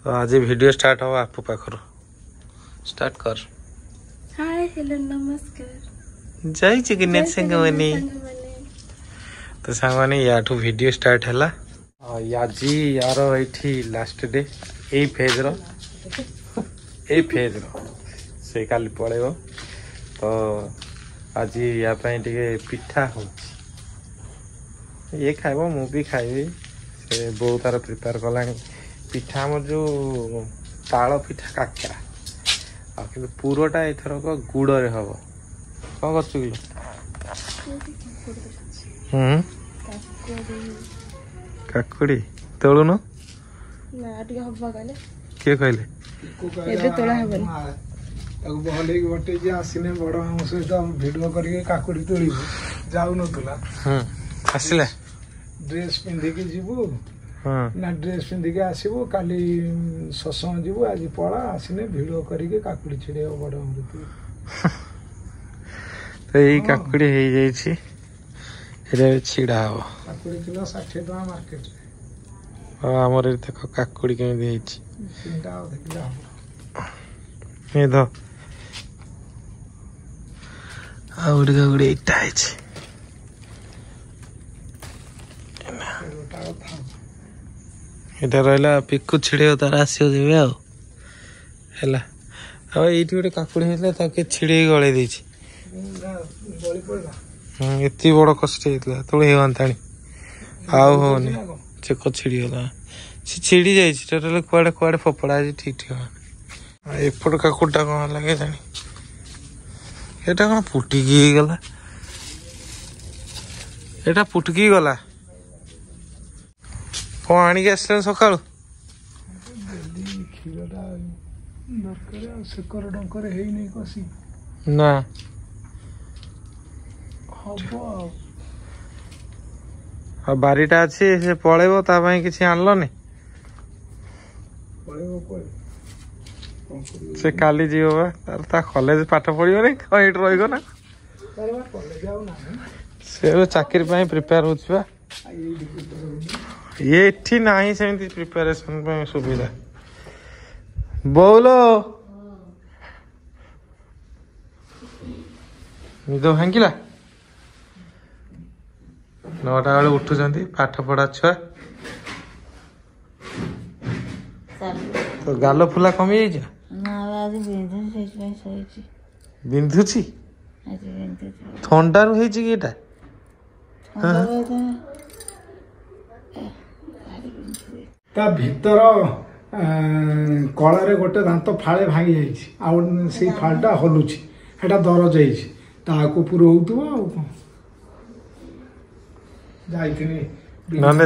तो आज video start हो आपू पाखर स्टार्ट कर। हाय हेलो नमस्कार जय जगन्नाथ संगमनी। तो संगमनी याठू वीडियो स्टार्ट है आज यार ये लास्ट डे यही फेज से काली पड़ेब। तो आज या पिठा हो ये खाइब मु भी खाइबी से बहुत तार प्रिपेयर कला पिठा आम जो ताल पिठा काकरा आ पूरटा एथरक गुड़े हम कौन कर काकुड़ी तोलुन किए कहले भल बटे आसने बड़ आम सहित भिडियो करके काकुड़ी तोड़ जाऊ ना आसला ड्रेस पिंधिकी जीवु ना ड्रेस पिंधिकी आसबू काली सत्संग जीवु आज पड़ा आसने भिडियो करके काकुड़ी छिड़े बड़ अमृत तो यही काकुड़ी हो जाए छिड़ा हम काकुड़ी किलो 60 टका मार्केट आमर देख काकुड़ी केमी तीनटा देखिला काकुड़ी इटा इटा रहा पिकु छिड़े तार आसो ये गोटे काकुड़ी होता छिड़े गले एत बड़ कष्ट होता तुले हेताणी आउ होनी चेक छिड़गला सी छिड़ी जाए टोटाल कुआड़े कुआड़े फोपड़ा ठीक ठीक एपट काकुड़ा कौन लगे जानी एटा कौन फुटिकी गला एटा फुटकी गला कौन आणिक आस सका ना बारीटा अच्छी से पलैब कि आनलनि से काली जीव बा कॉलेज पाठ पढ़ो ना कहीं रही ना से चाकरी प्रिपेयर होगा ये ना सेमती प्रिपेरेसन सुविधा बोलो निद भांगिला 9टा बेले उठुंट पाठ पढ़ा छुआ तो गाल फुला कमी बिंधुची थंडारू है भीतर कलारे गोटे दांत फाड़े भांगी जाइए फाड़ा हलुची एटा दरज ताकू पूरा हो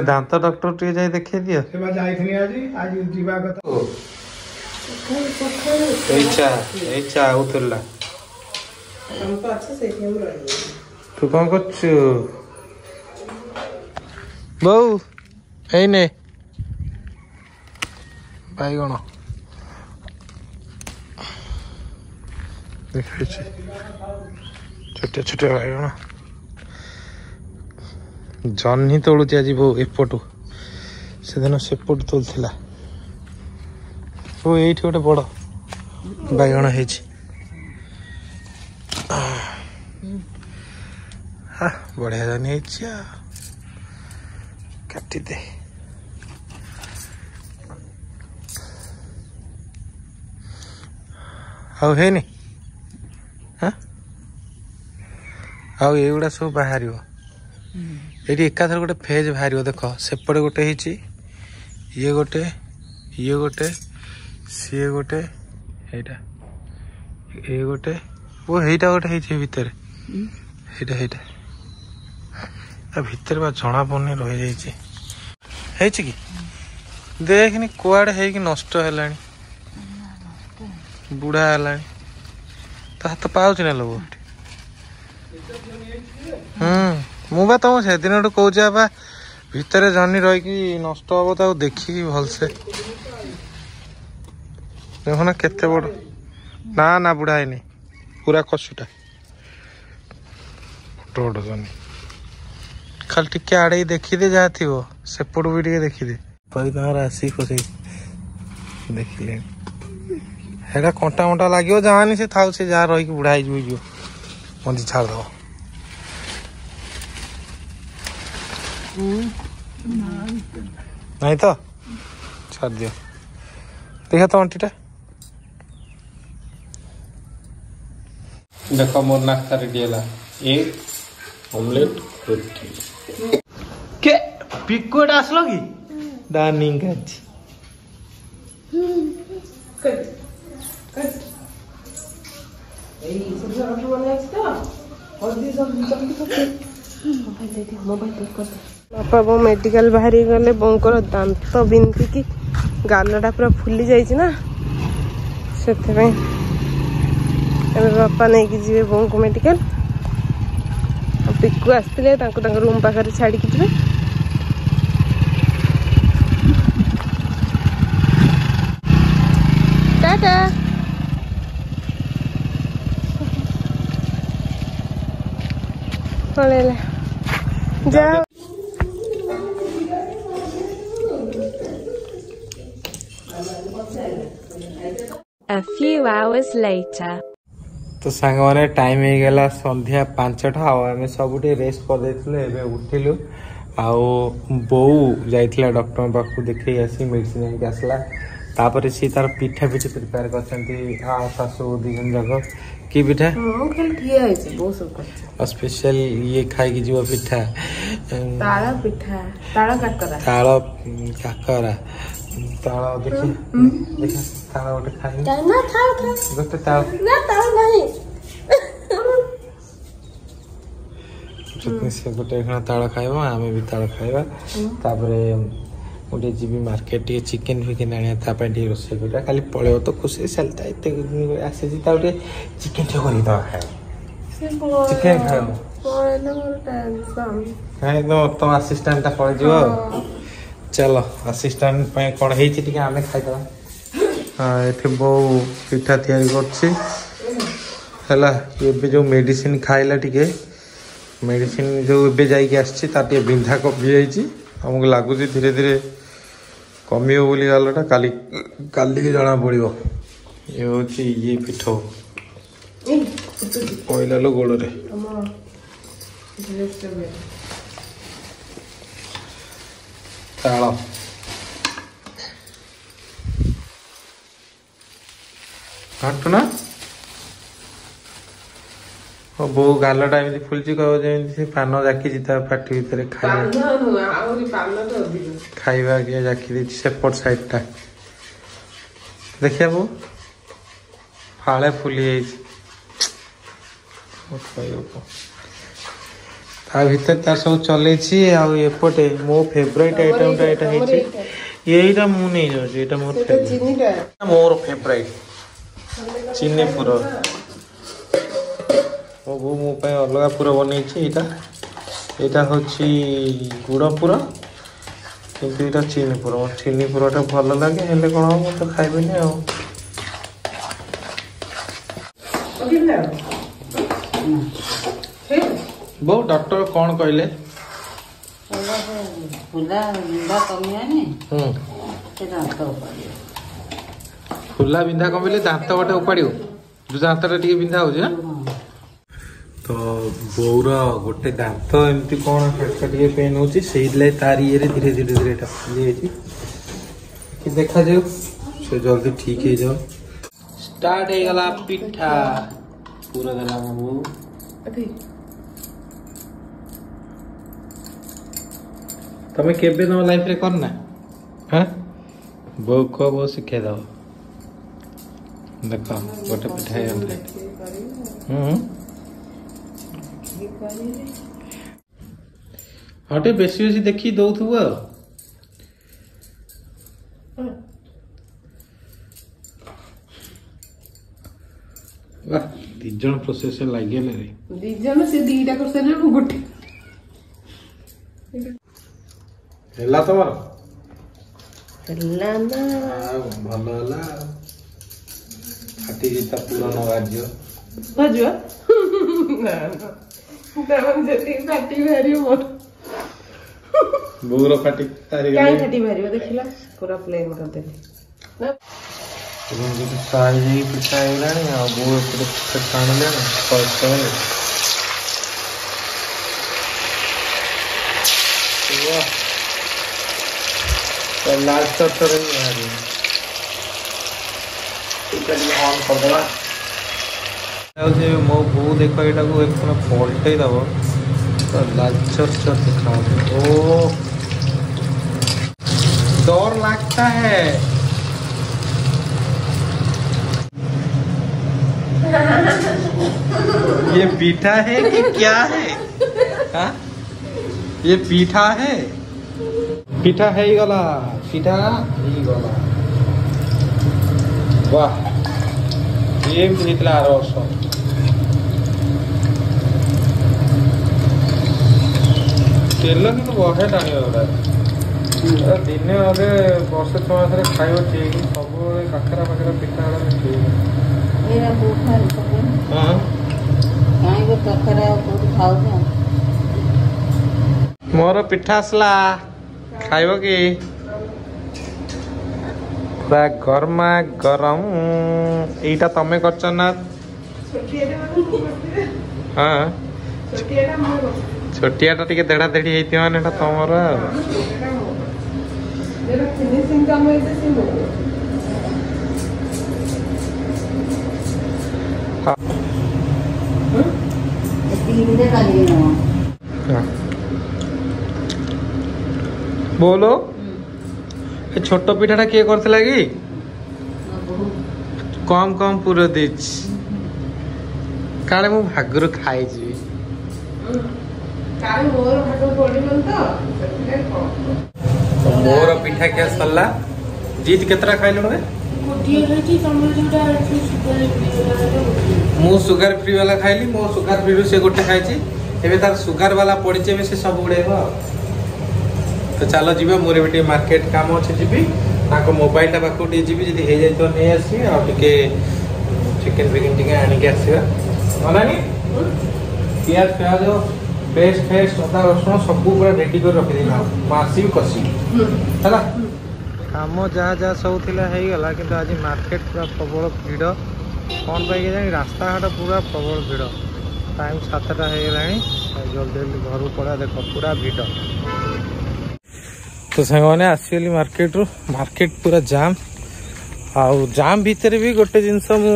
दांत डॉक्टर टे जाए देखे दियो आज जीवा कथा तू कौन कर बहु ने बैगण देख छोटे छोटे बैगण जह्नी तोलुची आज बो एपटू से दिन सेपटू तोलला वो ये गोटे बड़ बैगण है बढ़िया जह्नी काटी दे आउ है युड़ा सब बाहर ये एकाथर गोटे फेज बाहर देख सेपटे गोटे ये गोटे सी गोटे ये गोटे वो हेटा गोटे भितर भितर बा जना पड़नी रही जाइए कि देखनी कुआड़े है नष्ट है बुढ़ा है तो हाथ पाँच ना लोग मुझे तुम से दिन कौच भितर जनी रही नष्ट हम तो देखिकी भलसे देखना केते बड़ ना ना बुढ़ा है पूरा कषुटा बड़ जनी खाली टिके आड़े देखीदे जहाँ थी सेपट भी टे देखीदे आसी खोस देखिले हेटा कंटा मंटा लगे जानी से था से जहाँ रही बुढ़ा हो मंदी छाड़ दो नहीं तो छाड़ दियो देखा तो अंटीटा देख मोर नाश्ता रेडी है एक ऑमलेट रोटी के पिकोट आसलो कि डाइनिंग काच बापा बो मेडिकल बाहरी गले बोंकर दांत बिंधिकी गालटा पूरा फुली जाइए ना से बापा नहीं जी बों को मेडिकल पिकू आसते रूम पाखे छाड़ी जी टाटा पड़ेला जाओ A few hours later. तो सांग माने टाइम हो गला संध्या 5टा आम सब रेस्ट कर देते उठिलु आउ बो जाइला डॉक्टर पाखु देखे आसी मेडिसिन आनिक आसला तापर सी तार पिठा पिठी प्रिपेयर कर सासू दी जन जाक कि पिठा स्पेशल ये खाई जीव पिठा ताल काकरा ताल देखी देखा ताल गोटे खाई गोटे ताल से गोटे ताल खाइबा आमे भी ताल खाइबा तापरे गोटे जी मार्केट टे चिकेन फिकेन आने टी रोसे करा खाली पड़े तो खुशी सालता एत आसे चिकेन टे कर चिकेन खाए तुम असिस्टेंट पड़ जाव चलो असिस्टेंट कौन है आमे खाईदे हाँ ये बो पिठा तैयारी कर जो मेडिसिन खाइला टिके मेडिसिन जो एबे जाइए आसी बिंधा कमी जाइए आमको लगुच धीरे धीरे कमी बोली गालटा काली काली जना पड़ो ये हूँ ये पिठ पहला लो गोड़ ताल हटना बो गालटा एमती फुलची कह पान जाकी पार्टी भितर खाइबा जाकी सेपट साइडटा देखिए बो फाड़े फुली भीतर तार सब चले एपटे मो फेवरेट आइटम ये मोर फेवरेट चीनी पुर मो बो मो अलग पुर बन यहाँ हूँ गुड़ पुर किंतु यहाँ चीनी पुर चीनी पुरटा भल लगे हेल्ले कौन हम तो खाइबेनि बो डॉक्टर कौन कहले फुला बिंधा कमिले दांत गोटे उपाड़ जो दांतटा टे बिंधा हो तो बोर गोटे दांत एमती कौन टे पेन हो तार ये धीरे धीरे धीरे फुली कि देखा जाऊ से जल्दी ठीक हो जाओ स्टार्ट हो गला पिठा पूरा देला मो तमें केबे तुम लाइफ रे करना हाँ बो को बो शिखे दो देखो गोटे पिठा हाँ टे बेसी बेसी देखी दौथु वाह दिज प्रोसेस लगे दिजन से दीटा कर गोटे हेला तमर हेला ना भल होला फाटी जीता पूरा नवाज्य भजवा ना तमन जति फाटी भारी मोर बोर फाटी तारी काई फाटी भारी देखिला पूरा प्लेन कर देली ସାଇ ପିଠା ହେଇଗଲାଣି ଆଉ ବୋଉ ଏପଟେ ପିଠା ଛାଣିଲାଣି ଲାଲ ଚଟରେ ଅନ୍ କରିଦେବା। ମୋ ବୋଉ ଦେଖ ଏଇଟାକୁ ପଲଟେଇ ଦବ ତ लाल चट दिखा। ओ डर लगता है। ये पीठा है कि क्या है? हा? ये पीठा है। पीठा है ही गला। पीठा ही गला। वाह ये निकला रस तेल कि बहे टाणी दिने अधे वर्ष 6 मास खाइब ठीक सब काकरा पाकरा पिठा ठीक मोर पिठा आसला खाइब कि पूरा गरमा गरम एटा तमे करछ ना। हाँ छोटियाटा टिके देड़ा देड़ी हेति माने एटा तमर बोलो छोट पिठाटा किए करथिला कि कम कम पूरा देछ काले मु भागरु खाइ जी मोर पिठा क्या सरला जीत केतरा खाइलो रे मु सुगर फ्री वाला खाइली मो सुगर फ्री से गोटे खाइची एबे तार सुगर वाला पड़ीचे में से सब उड़ेबा तो चलो जीवा मोर बेटे मार्केट काम अच्छे जीवी ताको मोबाइल टा बाको डी जीवी जदी हे जाय तो नै आसी आ टिके चिकन बिगिन टिके आनी के आसीबा मनानी प्याज प्याज पेस्ट फेस्ट अदा रसुण सब पूरा रेडी कर रखि देना मासी कसी हैला काम जहाँ जहाँ सब थिला हे गला किंतु आज मार्केट पूरा प्रबल भीड़ कौन पाई के जानी रास्ता घाट पूरा प्रबल भीड़ टाइम 7टा हे गलानी जल्दी जल्दी घर पड़ा देख पूरा भीड़ तो सांग मैंने आसीगली मार्केट रू मार्केट पूरा जाम आउ जाम भितर भी गोटे जिनस मु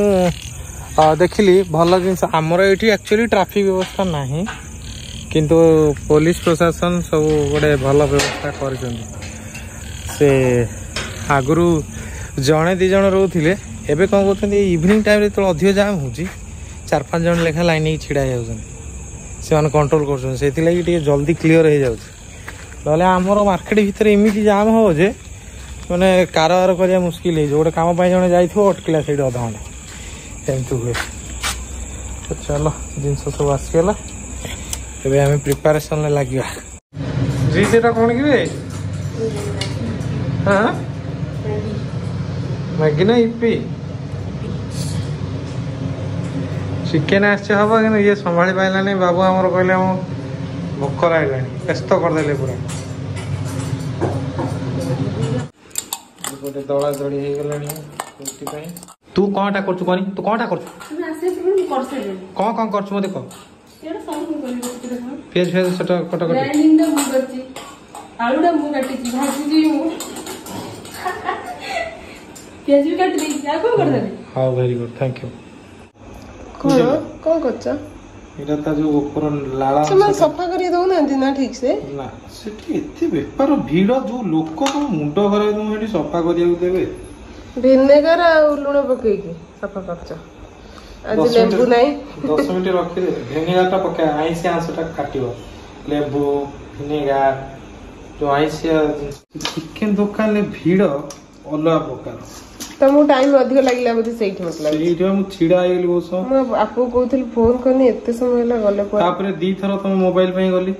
देखिली भल जिनस आमर ये एक्चुअली ट्रैफिक व्यवस्था नहीं किंतु पुलिस प्रशासन सब गोटे भल व्यवस्था कर से आगु जड़े दी जन रोते एवं कौन कर इवनिंग टाइम तो अधिक जाम हो 4-5 जन लेखा लाइन छिड़ा से कंट्रोल कर जल्दी क्लीयर हो जाए ना आमर मार्केट भितर एमती जाम हो जे मैंने कारबार करवा मुस्किल हो गोटे कम जड़े जाइए अटकला से अधा घंटा एमती हुए तो चलो जिन सब आसगला एबे हमें प्रिपरेशन लगे जीटा कौन कि हाँ मैगी ना इपी चिकेन आस हम कि ये संभाली पाला नहीं बाबू आमर कहले भोक लगे व्यस्त करदे पूरा गोटे दला दड़ी हो गला तू कौनटा कर तू कौनटा कर कौन कर मत कह पियाज फियाज सेटा कटा कटा आलूटा मु काटी भाजी पियाज भी काट दी या को कर दे हां वेरी गुड थैंक यू कौन करछ एटा ता जो ऊपर लाला से सफा करी दो ना ठीक से ना सेठी एते बेपार भीड़ जो लोक को मुंडो भराई दो हेटी सफा करिया देबे विनेगर आ लूण पकई के सफा करछ आज लेबू नहीं 10 मिनिट रखि दे विनेगर टा पका आइसे आंसटा काटियो लेबू विनेगर जो आइसे चिकन दुकान ले भीड़ अलग प्रकार तुमको टाइम अधिक लगिला बोधे सेठी मतलब सेठी हम छिड़ा आइ गेली बोस म आपको कहथि फोन करनी एते समय ला गले पर तापरे दी थरो तुम मोबाइल पे गली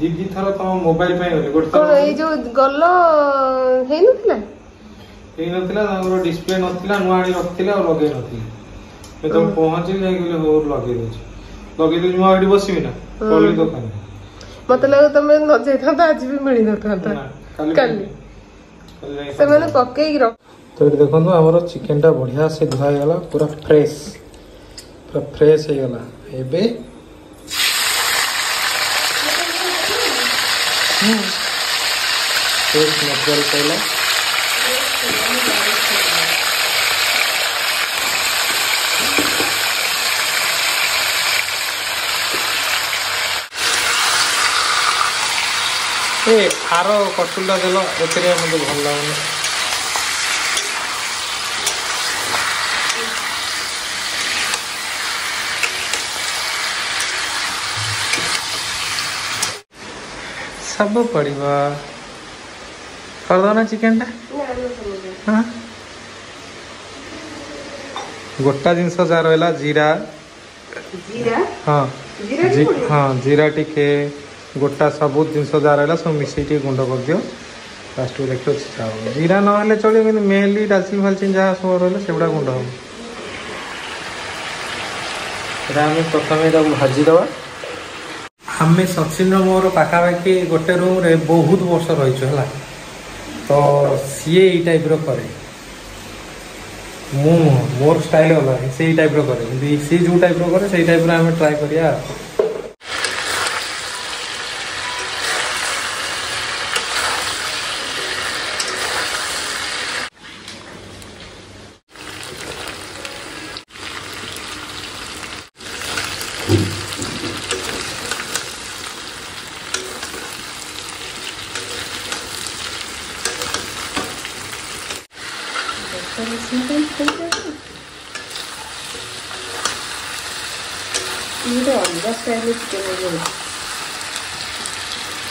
दी थरो तुम मोबाइल पे गली गोट कोन ए जो गल्लो हे नथिला हमरो डिस्प्ले नथिला नुआडी रखथिला और लगे नथिला मैं तो पहुंच जाई गेले और लगे दे म आडी बसिबी ना कोली दुकान मतलब तुम न जेथा आज भी मिली न था कल ସେମାନେ ପକେଇକି ରଖ। तो ये देखो आमर चिकेन टा बढ़िया से धुआ गला पूरा फ्रेश हो गला एबे नेचुरल कहला ए आर कटुला देल एते मते भल लागुनी सब पड़वा करदो ना चिकेन टा हाँ गोटा जिनस जहाँ रहा जीरा हाँ हाँ जीरा टिके गोटा सब जिनस जहाँ रहा सब मिसई गुंड कर दियो लास्ट को देखिए चाउल जीरा ना चलो कि मेनली डालचिन फालचिन जहाँ सब रहा से गुंड हम प्रथम भाजीदवा आम सचिन मोर पाखापाखि गोटे रूम रे बहुत वर्ष रही है तो सी ये टाइप रे मोर स्टाइल अलग से टाइप रे सी जो टाइप रे से टाइप आम ट्राए करिया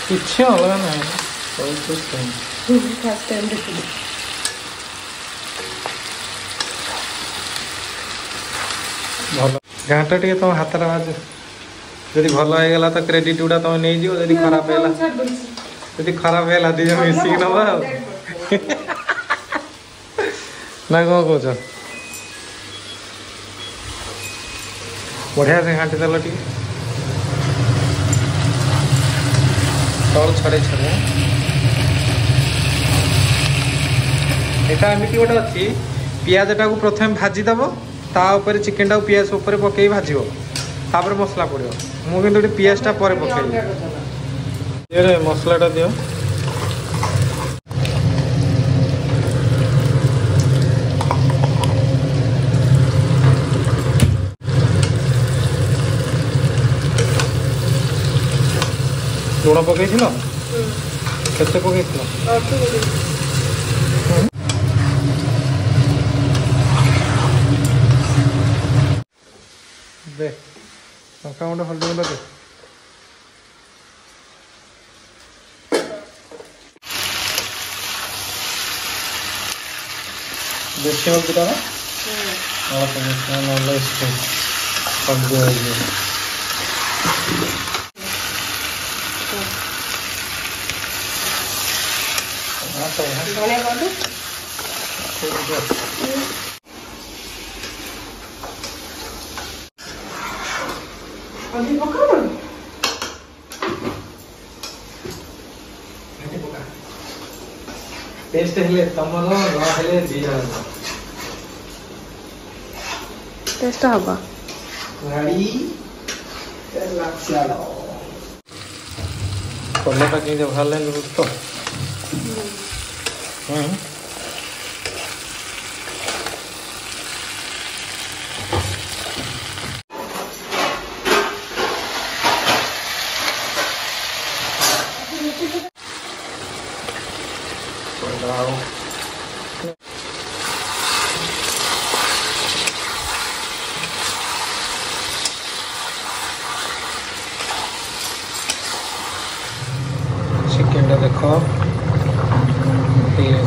किसी अलग ना भल घाटा टे तुम हाथ बाज जदि भल होगा तो क्रेडिट गुड़ा तुम नहीं जीव जदि खराब है खराब है दिज मिसिक नवा ना कौन कौच बढ़िया से घाटी देल टे तल छड़े छड़े यहाँ एमती गोटे अच्छी पियाजटा को प्रथम भाजीदेव तापर चिकेन टाक पियाज उपर पकई भाजो तापर मसला पड़ो मुझे पियाजटा पर पकई मसलाटा दियो लुण पकई केते पकई दे लंका गुंड हल्दी गुंड दे देसी हल्दी टा टेस्ट हेले तमन न हेले दिया टेस्ट हबा गाड़ी चलो कलरटा के भल लगे तो चिकेन टा देख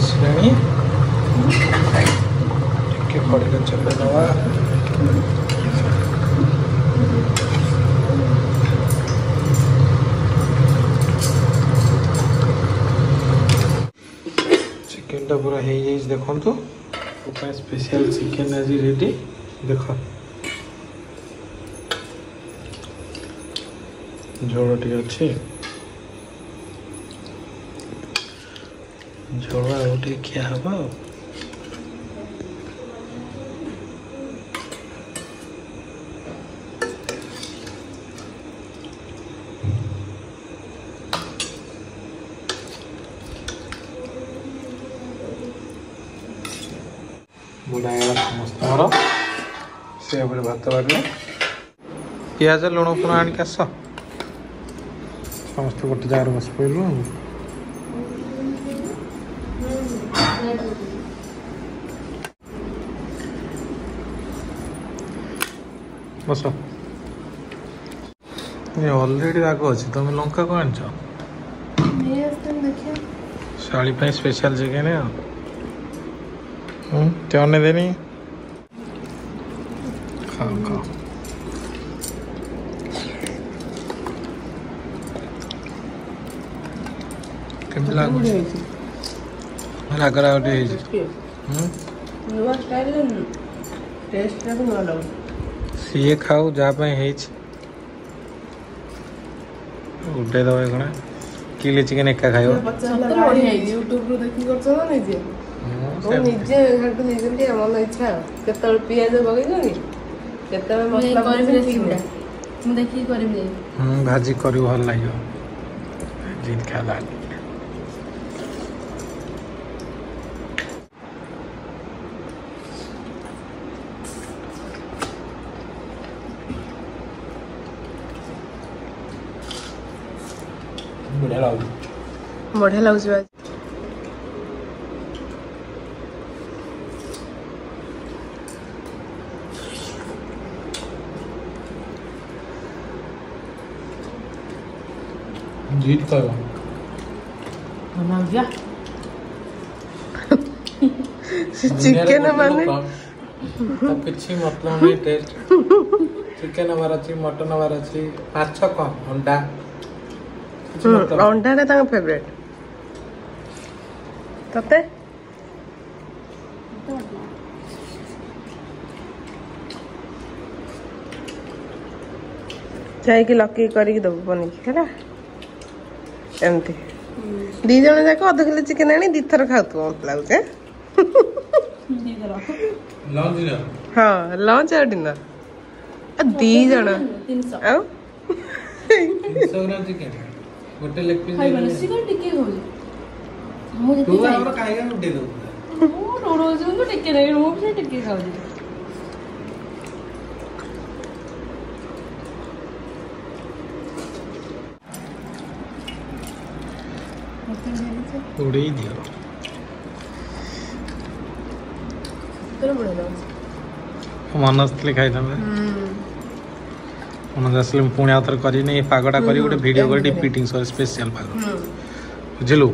श्रेणी टे कड़े चपे दवा चिकेन टा पूरा हो जाए देखु तो स्पेशल चिकेन आज रेडी देख झोल टे अच्छी ଝୋଳ ଆଉ ଟିକେ ଖିଆ ହବ ଆଉ। ବୁଢ଼ା ହେଇଗଲା ସମସ୍ତଙ୍କର। ସେ ଏପଟେ ଭାତ ବାଢ଼ିଲେ ପିଆଜ ଲୁଣ ଫୁଣ ଆଣିକି ଆସ। ସମସ୍ତେ ଗୋଟେ ଜାଗାରେ ବସି ପଡ଼ିଲୁ ଆଉ। ବସ। ଅଲରେଡ଼ି ରାଗ ଅଛି, ତମେ ଲଙ୍କା କ'ଣ ଆଣିଛ? ଶାଳି ପାଇଁ ସ୍ପେଶାଲ ଚିକେନ ଆଉ। ते अन्य देनी खाओ खाओ। केमती लागुଛି ରାଗ ରାଗ ଟିକେ ହେଇଛି। ନୂଆ ଷ୍ଟାଇଲ ଟେଷ୍ଟଟା ବି ନୂଆ ଲାଗୁଛି। ସିଏ ଖାଉ ଯାହା ପାଇଁ ହେଇଛି ଉଡ଼େଇ ଦେବ କ'ଣ କିଲେ ଚିକେନ ଏକା ଖାଇବ। ୟୁଟ୍ୟୁବରୁ ଦେଖିକି କରୁଛ ନା ନିଜେ? ନିଜେ ଘାଣ୍ଟୁ ଦେଇଛନ୍ତି ମନ ଇଚ୍ଛା ଆଉ। କେତେବେଳେ ପିଆଜ ପକେଇଛନ୍ତି, କେତେବେଳେ ମସଲା ମୁଁ ଦେଖିକି କରିବି। ଭାଜି କରିବୁ ଭଲ ଲାଗିବ। ଜିତ୍ ଖାଇଲା ବଢ଼ିଆ ଲାଗୁଛି। ବଢ଼ିଆ ଲାଗୁଛି। जीत करो चिकेन माने तो किसी मतलब नहीं। टेस्ट चिकेन हमारा अच्छी, मटन हमारा अच्छी, माछ कम, अंडा अंडाटा तांग फेवरेट। तते ଯାଇକି ଲକି କରିକି ଦବୁ ବନେଇକି ହେଲା। ଏମିତି ଦି ଜଣ ଯାକ ଅଧ କିଲୋ ଚିକେନ ଆଣି ଦିଥର ଖାଉଥିବ ମତେ ଲାଗୁଛି। ହଁ ଲଞ୍ଚ ଆଉ ଡିନର ଦି ଜଣ। ଆଉ ଗୋଟେ ଲେଗ ପିସ୍ ଟିକେ ହଉଛି ମୁଁ ଟିକେ ଟିକେ ଖାଉଛି। उड़ेई दियो मन आसले खाई मन आसले पुणी आउ थे कर पागटा कर गोटे वीडियो कर रिपीटिंग सर स्पेशल पाग बुझलु।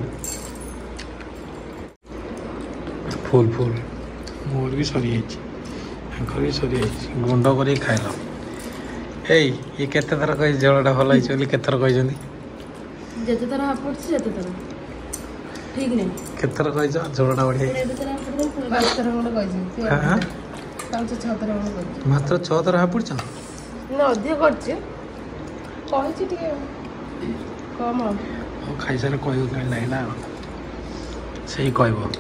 फुल फुल मोर भी सरी भी सरी गुंड कर खाइल। ये केते थर कही झोलटा भल होली केते थर कही जेते थर हापुछ जेते थर ठीक नहीं केते थर कही झोलटा बढ़िया मात्र 6 थर हापुछ अधिक कर कम खाई सारे कह ना से कह कौन